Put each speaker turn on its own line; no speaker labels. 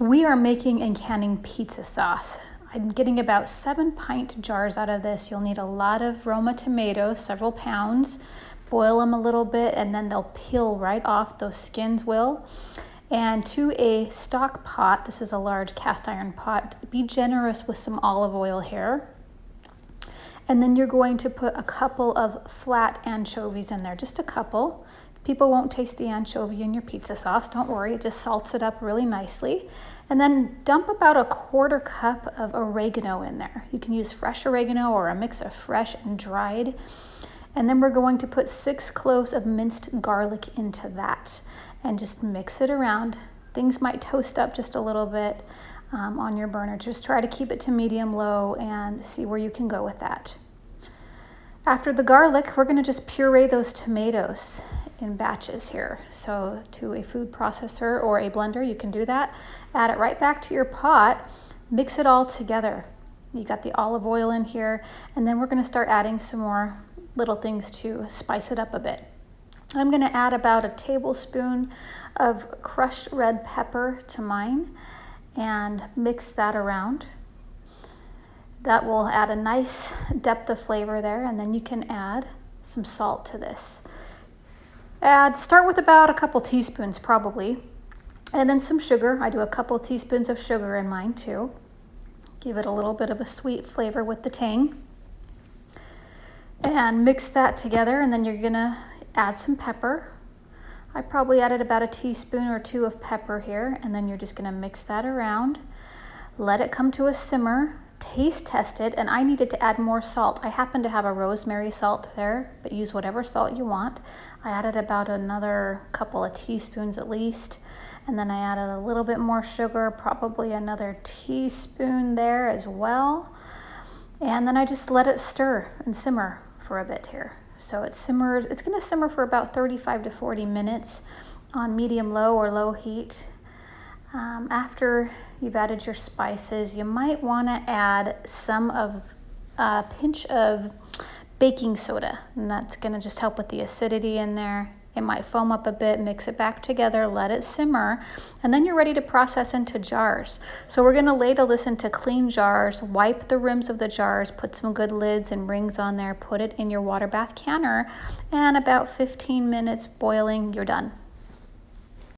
We are making and canning pizza sauce. I'm getting about 7-pint jars out of this. You'll need a lot of Roma tomatoes, several pounds. Boil them a little bit and then they'll peel right off, those skins will. And to a stock pot, this is a large cast iron pot, be generous with some olive oil here. And then you're going to put a couple of flat anchovies in there, just a couple. People won't taste the anchovy in your pizza sauce, don't worry, it just salts it up really nicely. And then dump about a 1/4 cup of oregano in there. You can use fresh oregano or a mix of fresh and dried. And then we're going to put 6 cloves of minced garlic into that and just mix it around. Things might toast up just a little bit on your burner. Just try to keep it to medium low and see where you can go with that. After the garlic, we're gonna just puree those tomatoes in batches here. So to a food processor or a blender, you can do that. Add it right back to your pot, mix it all together. You got the olive oil in here, and then we're gonna start adding some more little things to spice it up a bit. I'm gonna add about a tablespoon of crushed red pepper to mine and mix that around. That will add a nice depth of flavor there, and then you can add some salt to this. Start with about a couple teaspoons probably, and then some sugar. I do a couple teaspoons of sugar in mine too. Give it a little bit of a sweet flavor with the tang. And mix that together, and then you're gonna add some pepper. I probably added about a teaspoon or 2 of pepper here, and then you're just gonna mix that around. Let it come to a simmer. Taste test it, and I needed to add more salt. I happen to have a rosemary salt there, but use whatever salt you want. I added about another couple of teaspoons at least, and then I added a little bit more sugar, probably another teaspoon there as well. And then I just let it stir and simmer for a bit here. So it's gonna simmer for about 35 to 40 minutes on medium low or low heat. After you've added your spices, you might want to add a pinch of baking soda, and that's going to just help with the acidity in there. It might foam up a bit, mix it back together, let it simmer, and then you're ready to process into jars. So we're going to ladle this into clean jars, wipe the rims of the jars, put some good lids and rings on there, put it in your water bath canner, and about 15 minutes boiling, you're done.